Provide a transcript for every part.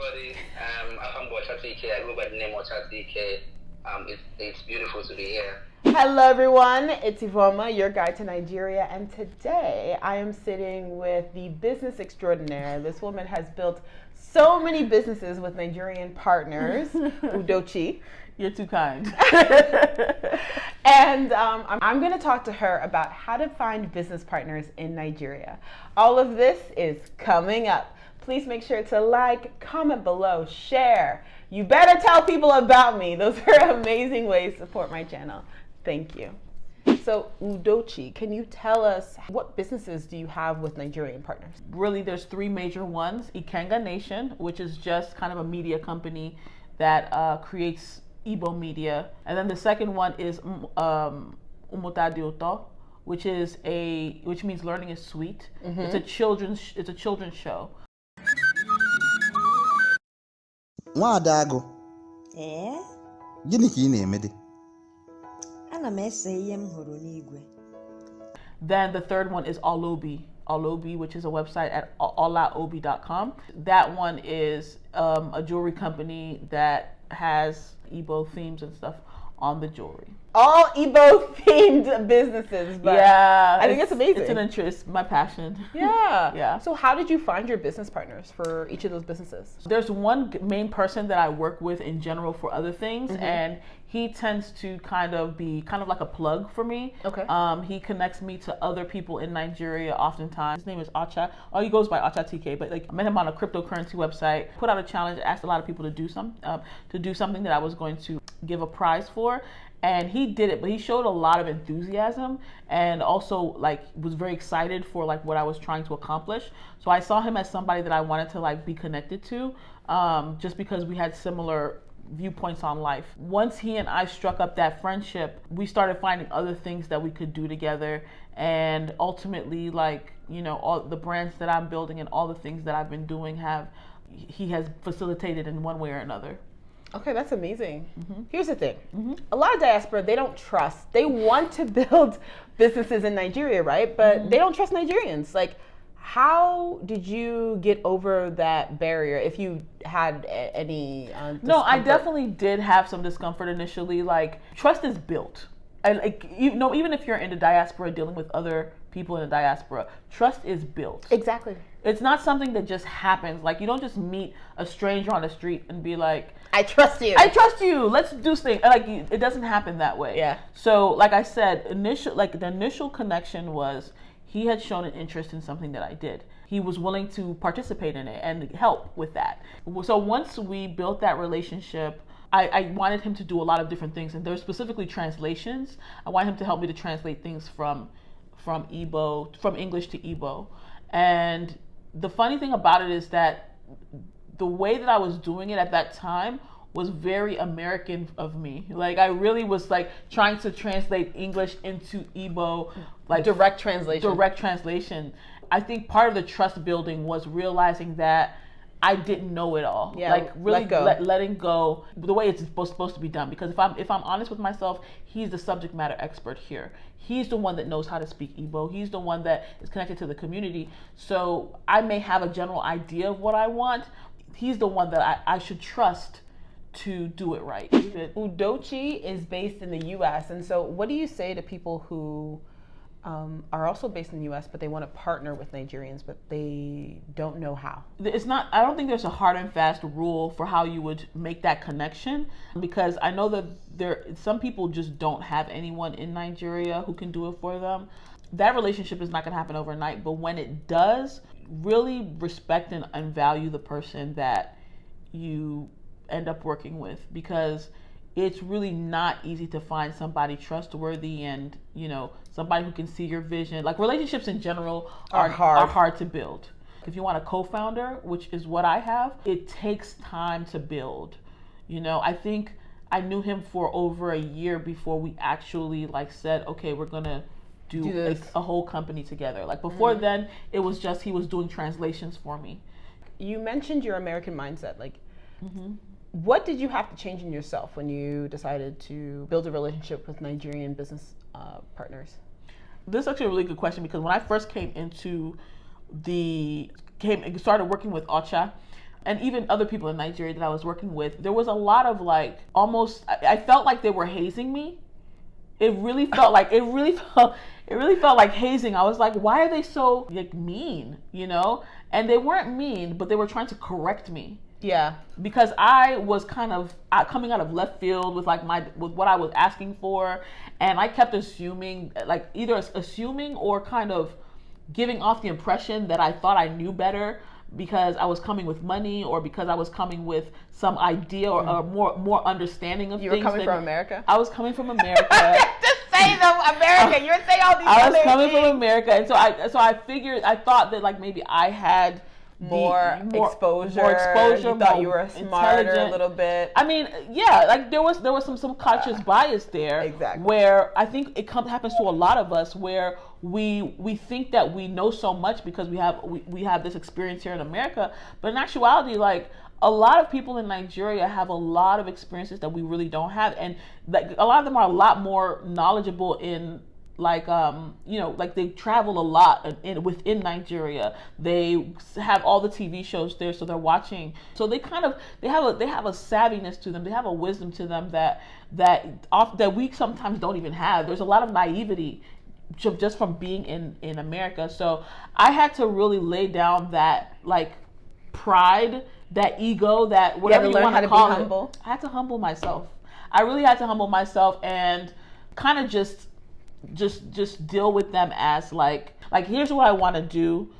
everybody. I'm Ocha TK. I go by the name Ocha TK. It's beautiful to be here. Hello everyone, it's Iveoma, your guide to Nigeria, and today I am sitting with the business extraordinaire. This woman has built so many businesses with Nigerian partners, Udochi. You're too kind. And I'm going to talk to her about how to find business partners in Nigeria. All of this is coming up. Please make sure to like, comment below, share. You better tell people about me. Those are amazing ways to support my channel. Thank you. So Udochi, can you tell us what businesses do you have with Nigerian partners? Really, there's three major ones. Ikenga Nation, which is just kind of a media company that creates Iveoma Media. And then the second one is Umotadioto, which means learning is sweet. Mm-hmm. It's a children's show. Nwadago. Gịnị ka ị na-eme dị? Ana m ese ihe m hụrụ n'igwe. Then the third one is Olobi, which is a website at allaobi.com. That one is a jewelry company that has Igbo themes and stuff on the jewelry. All Igbo themed businesses, but yeah, I think it's amazing. It's an interest, my passion. Yeah. Yeah. So how did you find your business partners for each of those businesses? There's one main person that I work with in general for other things, mm-hmm. and he tends to be like a plug for me. Okay. He connects me to other people in Nigeria oftentimes. His name is Ocha. Oh, he goes by Ocha TK, but I met him on a cryptocurrency website, put out a challenge, asked a lot of people to do something that I was going to give a prize for. And he did it, but he showed a lot of enthusiasm and also was very excited for what I was trying to accomplish. So I saw him as somebody that I wanted to be connected to, just because we had similar viewpoints on life. Once he and I struck up that friendship, we started finding other things that we could do together, and ultimately all the brands that I'm building and all the things that I've been doing he has facilitated in one way or another. Okay, that's amazing. Mm-hmm. Here's the thing. Mm-hmm. A lot of diaspora, they don't trust. They want to build businesses in Nigeria, right? But mm-hmm. they don't trust Nigerians. How did you get over that barrier, if you had any discomfort? No, I definitely did have some discomfort initially. Trust is built. And even if you're in the diaspora dealing with other people in the diaspora, trust is built. Exactly. It's not something that just happens. You don't just meet a stranger on the street and be like, I trust you. Let's do things. It doesn't happen that way. Yeah. So, like I said, the initial connection was he had shown an interest in something that I did. He was willing to participate in it and help with that. So once we built that relationship, I wanted him to do a lot of different things, and there's specifically translations. I wanted him to help me to translate things from English to Igbo. And the funny thing about it is that the way that I was doing it at that time was very American of me. I really was trying to translate English into Igbo, direct translation. I think part of the trust building was realizing that I didn't know it all. Yeah, really letting go the way it's supposed to be done. Because if I'm honest with myself, he's the subject matter expert here. He's the one that knows how to speak Igbo. He's the one that is connected to the community. So I may have a general idea of what I want. He's the one that I should trust to do it right. Udochi is based in the U.S. And so what do you say to people who are also based in the U.S., but they want to partner with Nigerians, but they don't know how? I don't think there's a hard and fast rule for how you would make that connection, because I know that some people just don't have anyone in Nigeria who can do it for them. That relationship is not going to happen overnight, but when it does, really respect and value the person that you end up working with, because it's really not easy to find somebody trustworthy and somebody who can see your vision. Relationships in general are hard to build. If you want a co-founder, which is what I have, it takes time to build. I think I knew him for over a year before we actually said, okay, we're gonna do a whole company together. Before then, it was just he was doing translations for me. You mentioned your American mindset. Mm-hmm. What did you have to change in yourself when you decided to build a relationship with Nigerian business partners? This is actually a really good question, because when I first started working with Ocha, and even other people in Nigeria that I was working with, there was a lot of like almost, I felt like they were hazing me. It really felt like hazing. I was like, why are they so like mean, you know? And they weren't mean, but they were trying to correct me. Yeah. Because I was kind of coming out of left field with like with what I was asking for, and I kept assuming, like either assuming or kind of giving off the impression that I thought I knew better because I was coming with money or because I was coming with some idea or more understanding of things. You were coming from America? I was coming from America. Just say America. You're saying all these I was coming from America, and so I thought that like maybe I had more exposure. You thought you were smarter a little bit. I mean, yeah, like there was some subconscious bias there. Exactly. Where I think it happens to a lot of us, where we think that we know so much because we have this experience here in America, but in actuality, like a lot of people in Nigeria have a lot of experiences that we really don't have, and like a lot of them are a lot more knowledgeable in like like they travel a lot within Nigeria. They have all the TV shows there, so they're watching. So they have a savviness to them. They have a wisdom to them that we sometimes don't even have. There's a lot of naivety just from being in America. So I had to really lay down that like pride, that ego, that whatever you want to call it. I had to humble myself. I really had to humble myself and kind of just deal with them as like here's what I want to do.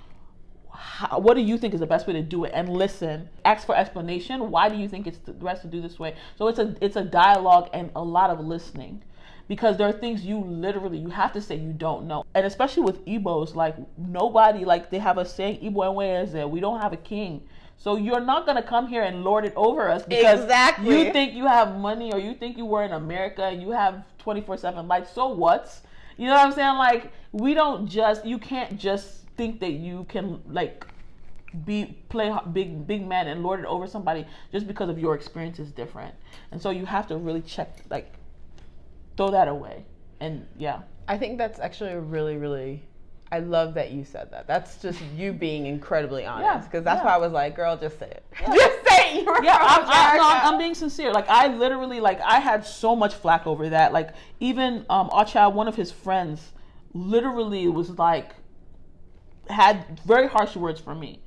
What do you think is the best way to do it? And listen, ask for explanation. Why do you think it's the best to do this way? So it's a dialogue and a lot of listening, because there are things you have to say you don't know. And especially with Igbos, like nobody, like they have a saying, Igbo enwe, we don't have a king. So you're not going to come here and lord it over us because you think you have money or you think you were in America and you have 24/7 lights. So what? You know what I'm saying? Like you can't just think that you can like play big man and lord it over somebody just because of your experience is different. And so you have to really throw that away. And yeah. I think that's actually really, really, I love that you said that. That's just you being incredibly honest, because that's why I was like, girl, just say it. Yeah. Just say it. I'm being sincere. Like I literally, like I had so much flack over that. Like even Ocha, one of his friends, literally was like, had very harsh words for me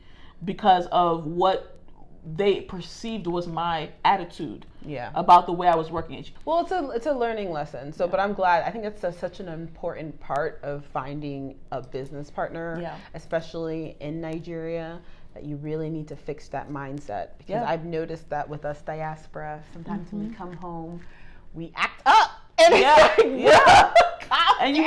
because of what they perceived was my attitude about the way I was working. Well, it's a learning lesson. So, but I'm glad. I think it's such an important part of finding a business partner, especially in Nigeria, that you really need to fix that mindset. Because I've noticed that with us diaspora, sometimes when we come home, we act up. And and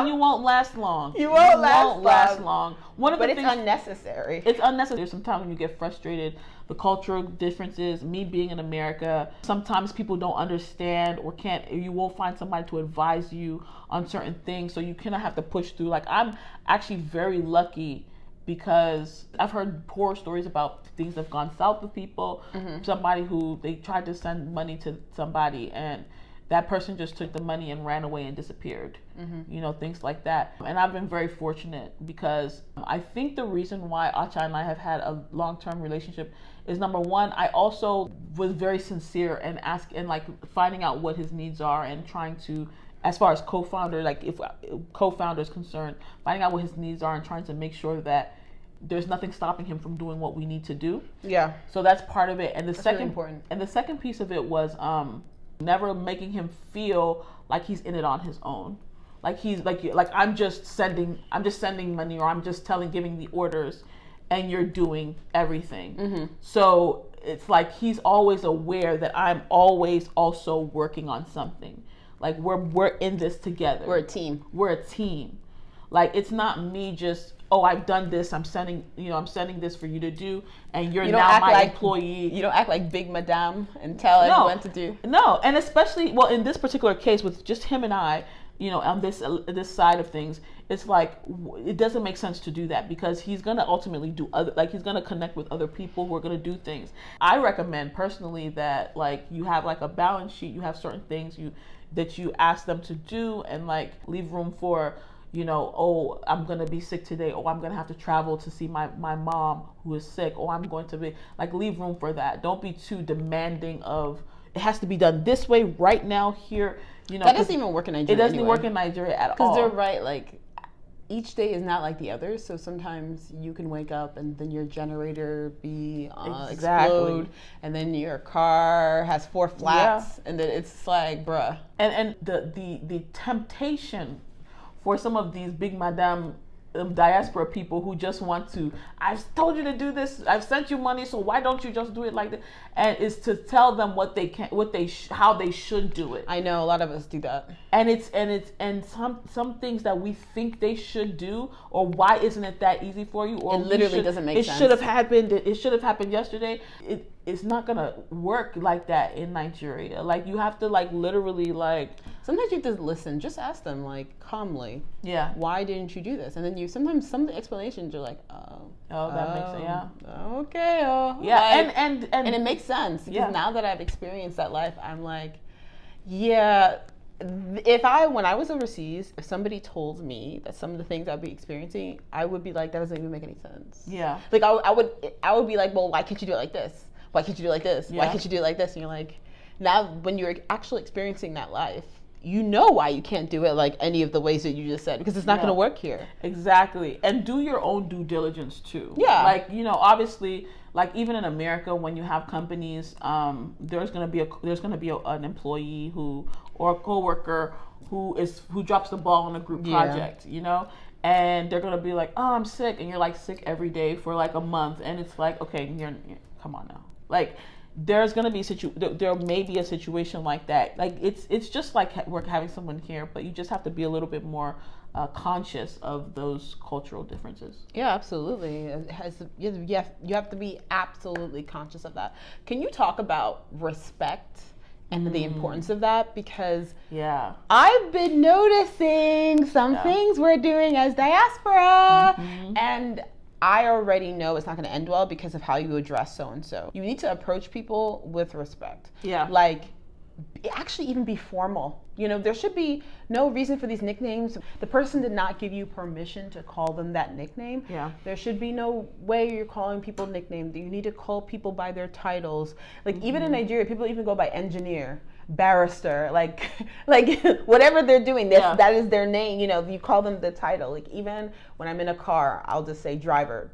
you won't last long. You won't last long. But it's unnecessary. It's unnecessary. Sometimes when you get frustrated, the cultural differences, me being in America, sometimes people don't understand or you won't find somebody to advise you on certain things. So you kind of have to push through. Like I'm actually very lucky because I've heard horror stories about things that have gone south with people. Somebody who they tried to send money to somebody and that person just took the money and ran away and disappeared. You know, things like that. And I've been very fortunate because I think the reason why Ocha and I have had a long-term relationship is, number one, I also was very sincere and finding out what his needs are and trying to, as far as co-founder, like if co-founder is concerned, finding out what his needs are and trying to make sure that there's nothing stopping him from doing what we need to do. Yeah. So that's part of it. And that's really important. And the second piece of it was never making him feel like he's in it on his own. Like he's like I'm just sending money, or I'm just giving the orders and you're doing everything. So it's like he's always aware that I'm always also working on something. Like we're in this together. We're a team. Like it's not me just, oh, I've done this, I'm sending this for you to do, and you're now my employee. You don't act like big madame and tell everyone what to do. No, and especially, well, in this particular case with just him and I, on this side of things, it's like it doesn't make sense to do that because he's gonna ultimately he's gonna connect with other people who are gonna do things. I recommend personally that like you have like a balance sheet, you have certain things that you ask them to do, and like leave room for you know, oh, I'm going to be sick today, or I'm going to have to travel to see my mom who is sick, or I'm going to be like, leave room for that. Don't be too demanding of, it has to be done this way right now here, you know. That doesn't even work in Nigeria. It doesn't work in Nigeria at all. Because they're right, like, each day is not like the others, so sometimes you can wake up and then your generator be explode, and then your car has 4 flats, and then it's like, bruh. And the temptation for some of these big madame diaspora people who just want to, I've told you to do this, I've sent you money, so why don't you just do it like that? And is to tell them what they can, how they should do it. I know a lot of us do that. And some things that we think they should do, or why isn't it that easy for you? Or it literally doesn't make sense. It should have happened. It should have happened yesterday. It's not gonna work like that in Nigeria. Like, you have to, like, literally, like, sometimes you have to listen. Just ask them, like, calmly. Yeah. Why didn't you do this? And then sometimes some of the explanations you're like, that makes sense. Yeah. Okay. Yeah. Like, and it makes sense, because now that I've experienced that life, I'm like, yeah. When I was overseas, if somebody told me that some of the things I'd be experiencing, I would be like, that doesn't even make any sense. Yeah. Like, I would be like, well, why can't you do it like this? Why can't you do it like this? Yeah. Why can't you do it like this? And you're like, now when you're actually experiencing that life, you know why you can't do it like any of the ways that you just said, because it's not going to work here. Exactly. And do your own due diligence too. Yeah. Like, you know, obviously, like, even in America, when you have companies, there's going to be an employee or a coworker who drops the ball on a group project, you know, and they're going to be like, oh, I'm sick. And you're like sick every day for like a month. And it's like, okay, you're come on now. Like, there's going to be there may be a situation like that. Like, it's just like we're having someone here, but you just have to be a little bit more conscious of those cultural differences. Yeah, absolutely. You have to be absolutely conscious of that. Can you talk about respect and the importance of that? Because I've been noticing some things we're doing as diaspora, and I already know it's not going to end well because of how you address so-and-so. You need to approach people with respect. Yeah. Like, actually even be formal. You know, there should be no reason for these nicknames. The person did not give you permission to call them that nickname. Yeah. There should be no way you're calling people nicknames. You need to call people by their titles. Like, even in Nigeria, people even go by engineer, barrister, like whatever they're doing, that is their name. You know, you call them the title. Like, even when I'm in a car, I'll just say driver,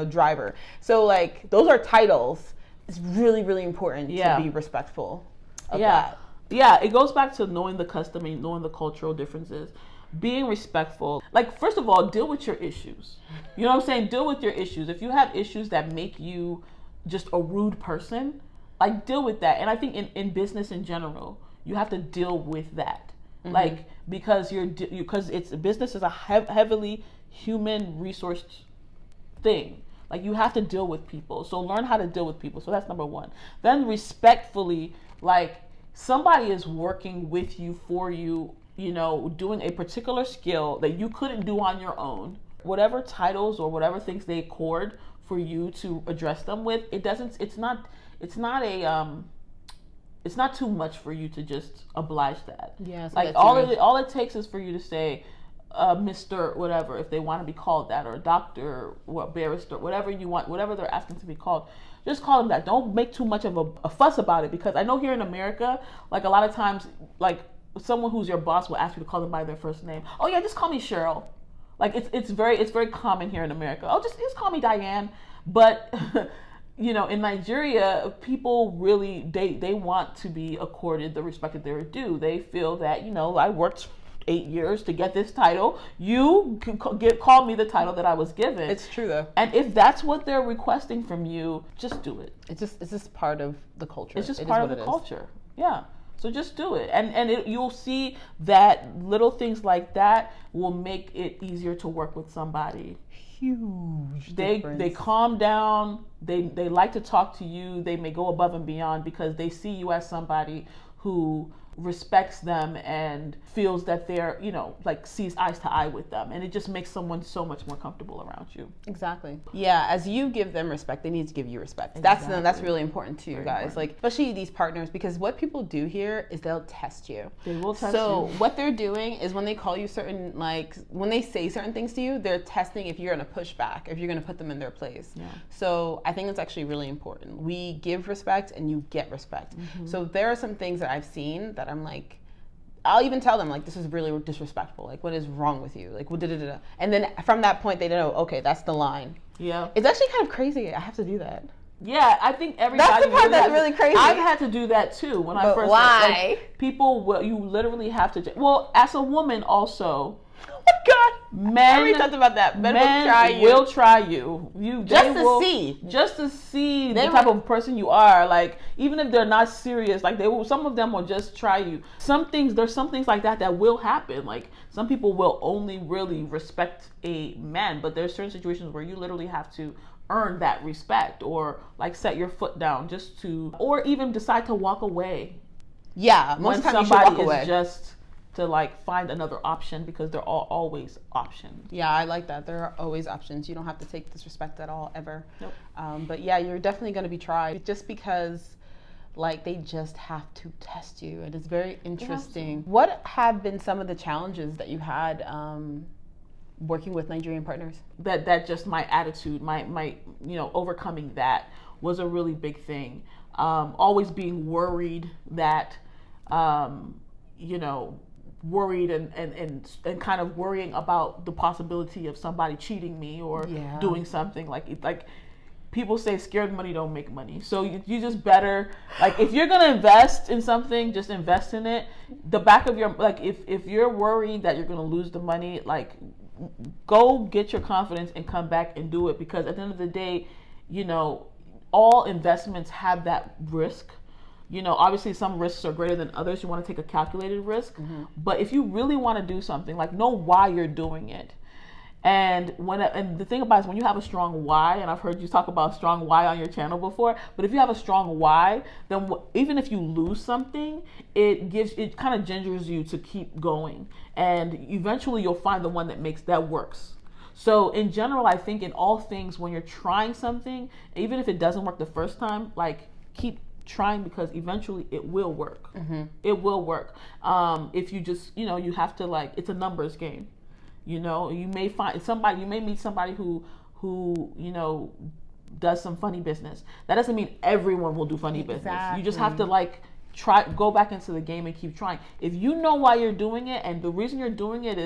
driver. So, like, those are titles. It's really, really important to be respectful of that. Yeah, it goes back to knowing the custom and knowing the cultural differences. Being respectful. Like, first of all, deal with your issues. You know what I'm saying? Deal with your issues. If you have issues that make you just a rude person, like, deal with that. And I think in business in general, you have to deal with that. Like, because business is a heavily human resource thing. Like, you have to deal with people. So learn how to deal with people. So that's number one. Then respectfully, like, somebody is working with you, for you, you know, doing a particular skill that you couldn't do on your own. Whatever titles or whatever things they accord for you to address them with, it's not too much for you to just oblige that. Yeah. So like, all it takes is for you to say, Mr. whatever, if they want to be called that, or doctor, or barrister, whatever you want, whatever they're asking to be called, just call them that. Don't make too much of a fuss about it, because I know here in America, like, a lot of times, like, someone who's your boss will ask you to call them by their first name. Oh yeah, just call me Cheryl. Like, it's very common here in America. Oh, just call me Diane. But you know, in Nigeria, people really they want to be accorded the respect that they're due. They feel that, you know, I worked 8 years to get this title. You can call me the title that I was given. It's true though. And if that's what they're requesting from you, just do it. It's just part of the culture. It's just part of the culture. Yeah. So just do it. And you'll see that little things like that will make it easier to work with somebody. Huge difference. They calm down. They like to talk to you. They may go above and beyond because they see you as somebody who respects them and feels that they're, like sees eyes to eye with them. And it just makes someone so much more comfortable around you. Exactly. Yeah, as you give them respect, they need to give you respect. Exactly. That's really important to you guys. Important. Like, especially these partners, because what people do here is they'll test you. They will test you. So what they're doing is when they call you certain, like, when they say certain things to you, they're testing if you're going to push back, if you're going to put them in their place. Yeah. So I think it's actually really important. We give respect and you get respect. So there are some things that I've seen that I'm like, I'll even tell them, like, this is really disrespectful. Like, what is wrong with you? Like, da-da-da-da. And then from that point, they know, okay, that's the line. Yeah. It's actually kind of crazy. I have to do that. Yeah, I think everybody. That's the part that's really crazy. I've had to do that too when I first. Why? Like, people will. You literally have to. Well, as a woman, also. Oh my God. Men. I already talked about that. Men will try you. Just to see the type of person you are. Like, even if they're not serious, like some of them will just try you. There's some things like that will happen. Like, some people will only really respect a man, but there's certain situations where you literally have to earn that respect, or like set your foot down or even decide to walk away. Yeah, most times somebody is just to like find another option, because there are always options. Yeah, I like that. There are always options. You don't have to take disrespect at all, ever. Nope. But yeah, you're definitely going to be tried, just because like they just have to test you, and it's very interesting. What have been some of the challenges that you had working with Nigerian partners? That just my attitude, my overcoming that was a really big thing. Always being worried that worried and kind of worrying about the possibility of somebody cheating me or doing something like people say scared money don't make money. So you just better, like, if you're gonna invest in something, just invest in it. The back of your, like, if you're worried that you're gonna lose the money, like, go get your confidence and come back and do it, because at the end of the day, all investments have that risk. Obviously some risks are greater than others. You want to take a calculated risk, but if you really want to do something, like, know why you're doing it. And the thing about it is, when you have a strong why, and I've heard you talk about strong why on your channel before, but if you have a strong why, then even if you lose something, it kind of gingers you to keep going, and eventually you'll find the one that works. So in general, I think in all things, when you're trying something, even if it doesn't work the first time, like, keep trying, because eventually it will work. It will work. If you just, you have to, like, it's a numbers game. You may meet somebody who does some funny business. That doesn't mean everyone will do funny business. You just have to, like, go back into the game and keep trying. If you know why you're doing it, and the reason you're doing it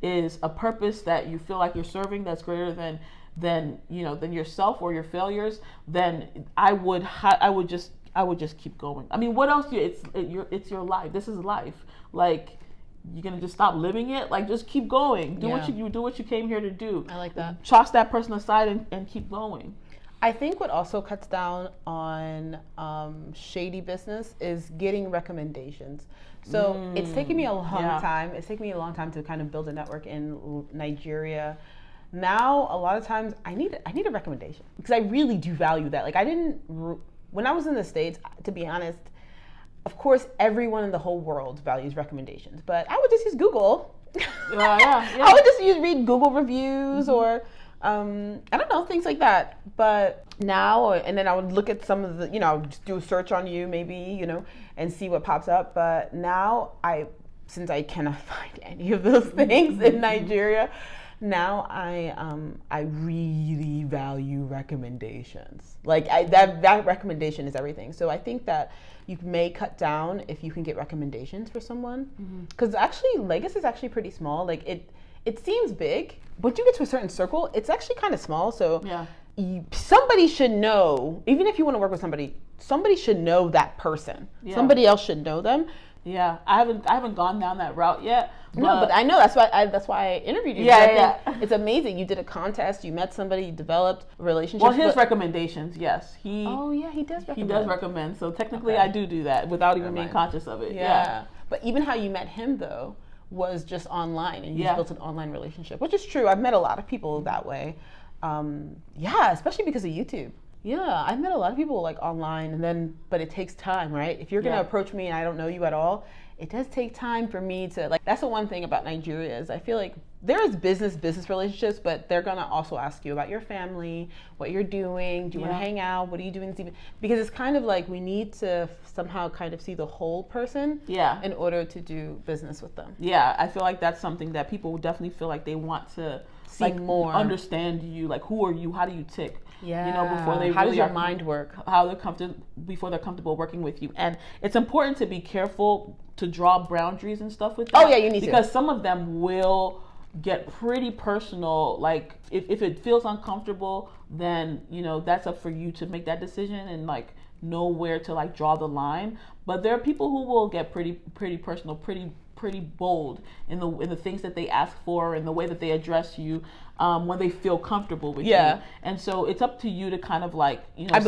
is a purpose that you feel like you're serving, that's greater than yourself or your failures, then I would just keep going. I mean, what else? It's your life. This is life. Like, you're gonna just stop living it? Like, just keep going. Do what you came here to do. I like that. Toss that person aside and keep going. I think what also cuts down on shady business is getting recommendations. So it's taken me a long time. It's taken me a long time to kind of build a network in Nigeria. Now, a lot of times, I need a recommendation, because I really do value that. Like, when I was in the States, to be honest, of course, everyone in the whole world values recommendations, but I would just use Google. I would just read Google reviews or, I don't know, things like that. But now, and then I would look at some of the, just do a search on you maybe, and see what pops up. But now since I cannot find any of those things in Nigeria, now I really value recommendations. Like, that recommendation is everything. So I think that you may cut down if you can get recommendations for someone, because actually Lagos is actually pretty small. Like, it seems big, but you get to a certain circle, it's actually kind of small. So somebody should know. Even if you want to work with somebody should know that person. Somebody else should know them. Yeah, I haven't gone down that route yet. But I know that's why I interviewed you. I think it's amazing. You did a contest, you met somebody, you developed a relationship. Well, his recommendations, yes, he does recommend. He does recommend. So technically, I do that without even being conscious of it. Yeah. But even how you met him though was just online, and you just built an online relationship, which is true. I've met a lot of people that way. Especially because of YouTube. Yeah, I've met a lot of people like online, but it takes time, right? If you're gonna approach me and I don't know you at all, it does take time for me to like. That's the one thing about Nigeria is I feel like there is business relationships, but they're gonna also ask you about your family, what you're doing, do you want to hang out, what are you doing this evening? Because it's kind of like we need to somehow kind of see the whole person, in order to do business with them. Yeah, I feel like that's something that people definitely feel like they want to see like more, understand you, like who are you, how do you tick? Yeah. You know, before they how does your mind work? How they're comfortable before they're comfortable working with you, and it's important to be careful to draw boundaries and stuff with that. Oh yeah, you need because some of them will get pretty personal. Like if it feels uncomfortable, then you know that's up for you to make that decision and like know where to like draw the line. But there are people who will get pretty personal, pretty bold in the things that they ask for and the way that they address you when they feel comfortable with you. And so it's up to you to kind of like, you know,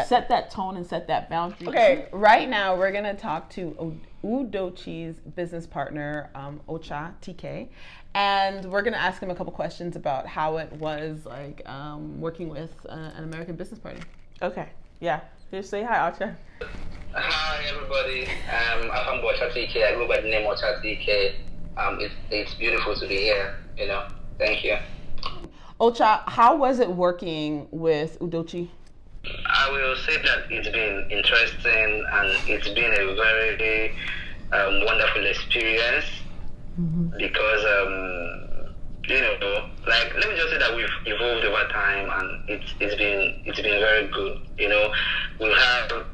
set that tone and set that boundary. Okay, right now we're gonna talk to Udochi's business partner, Ocha TK, and we're gonna ask him a couple questions about how it was like working with an American business partner. Okay, yeah. Just say hi, Ocha. Hi everybody, I'm Ocha TK. I go by the name Ocha TK. It's beautiful to be here, you know. Thank you. Ocha, how was it working with Udochi? I will say that it's been interesting and it's been a very wonderful experience because you know, like let me just say that we've evolved over time and it's been very good. You know, we've had our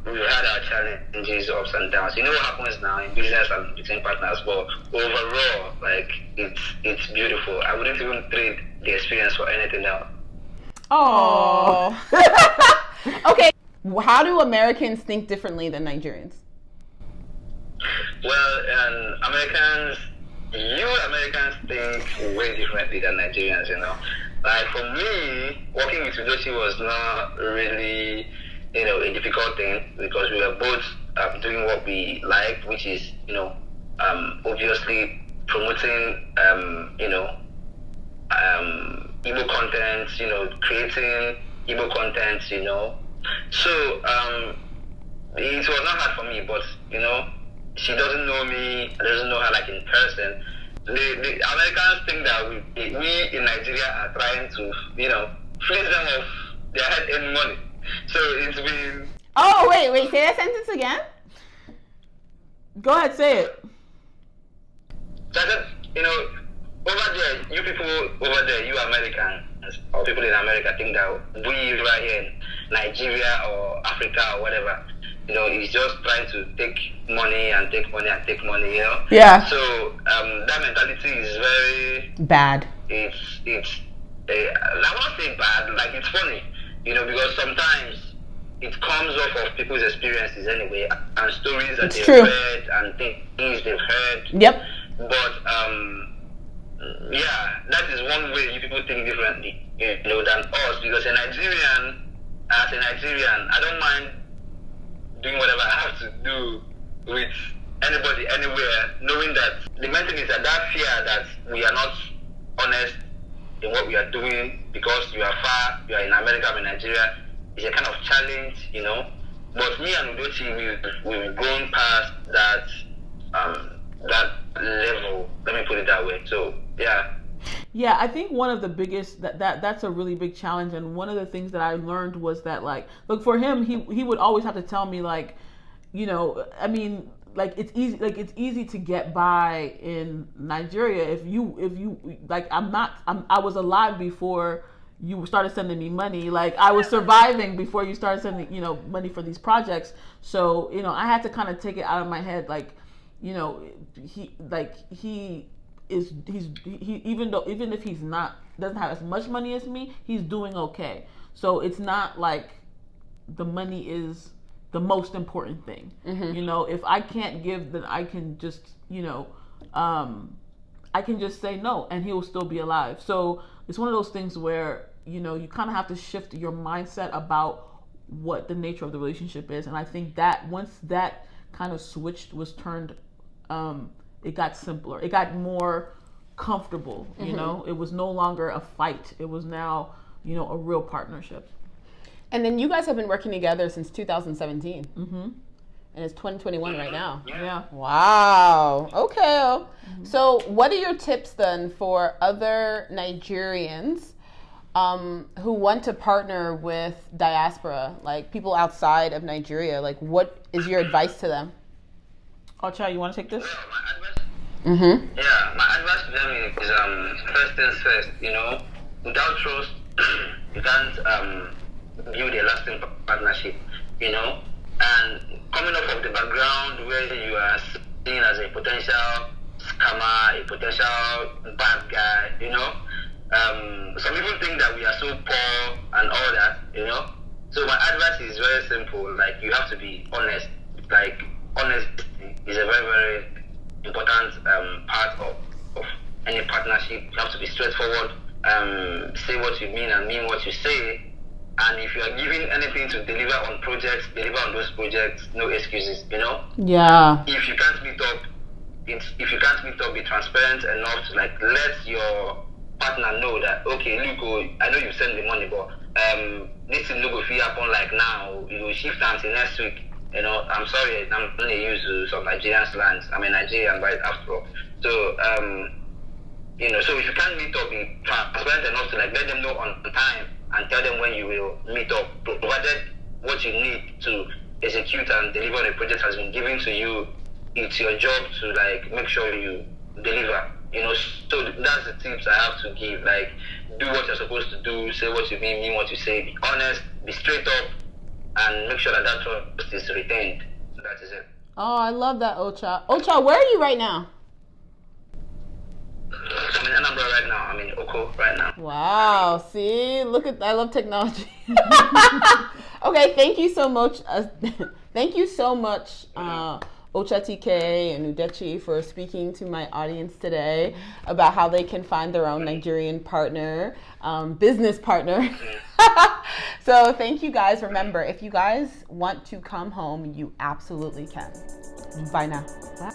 challenges, ups and downs. You know what happens now in business and between partners, but overall, like it's beautiful. I wouldn't even trade the experience for anything else. Oh. Okay. How do Americans think differently than Nigerians? Well, Americans think way differently than Nigerians, you know. Like for me, working with Udochi was not really, you know, a difficult thing because we were both doing what we liked, which is, you know, obviously promoting, you know, Igbo content, you know, creating Igbo content, you know. So it was not hard for me, but you know, she doesn't know me, I doesn't know her like in person. The Americans think that we in Nigeria are trying to, you know, fleece them off their head-earned money. So it's been... Oh, wait, say that sentence again? Go ahead, say it. So I said, you know, over there, you people over there, you Americans, or people in America think that we right here in Nigeria or Africa or whatever, you know, is just trying to take money and take money and take money, you know? Yeah. So that mentality is very... bad. I won't say bad, like it's funny, you know, because sometimes it comes off of people's experiences anyway, and stories that they've read and things they've heard. Yep. But yeah, that is one way you people think differently, you know, than us. Because as a Nigerian, I don't mind doing whatever I have to do with anybody, anywhere, knowing that the main thing is that fear that we are not honest in what we are doing because you are far, you are in America, I'm in Nigeria, is a kind of challenge, you know. But me and Udochi, we've grown past that level, let me put it that way. So yeah, I think one of the biggest that's a really big challenge, and one of the things that I learned was that, like, look, for him, he would always have to tell me, like, you know, I mean, like, it's easy to get by in Nigeria if you like, I was alive before you started sending me money. Like, I was surviving before you started sending, you know, money for these projects. So, you know, I had to kind of take it out of my head, like, you know, even if he's doesn't have as much money as me, he's doing okay. So it's not like the money is the most important thing. You know, if I can't give, then I can just, you know, I can just say no and he will still be alive. So it's one of those things where, you know, you kind of have to shift your mindset about what the nature of the relationship is. And I think that once that kind of was turned, it got simpler. It got more comfortable, you know? It was no longer a fight. It was now, you know, a real partnership. And then you guys have been working together since 2017. Mm-hmm. And it's 2021 right now. Yeah. Wow. Okay. Mm-hmm. So what are your tips then for other Nigerians who want to partner with diaspora, like people outside of Nigeria? Like, what is your advice to them? Ocha, you want to take this? Mm-hmm. Yeah, my advice to them is first things first. Without trust, you can't build a lasting partnership. And coming off of the background where you are seen as a potential scammer, a potential bad guy, some people think that we are so poor and all that, So my advice is very simple. Like, you have to be honest. Like, honesty is a very, very important part of any partnership. You have to be straightforward. Say what you mean and mean what you say. And if you are giving anything to deliver on projects, deliver on those projects. No excuses, Yeah. If you can't meet up, be transparent enough to let your partner know that, okay, look, I know you send the money, but this thing no go fit happen like now. You will shift until next week. I'm sorry, I'm going to use some Nigerian slangs. I'm a Nigerian, right, after all. So, so if you can't meet up, be transparent enough to let them know on time and tell them when you will meet up, provided what you need to execute and deliver on a project has been given to you. It's your job to make sure you deliver. So that's the tips I have to give. Do what you're supposed to do, say what you mean what you say, be honest, be straight up, and make sure that trust is retained. So that is it. Oh, I love that, Ocha. Ocha, where are you right now? I'm in Anambra right now. I'm in Oko right now. Wow. See, I love technology. Okay, thank you so much. Thank you so much, Ocha TK and Udochi, for speaking to my audience today about how they can find their own Nigerian partner, business partner. So thank you guys. Remember, if you guys want to come home, you absolutely can. Bye now. Bye.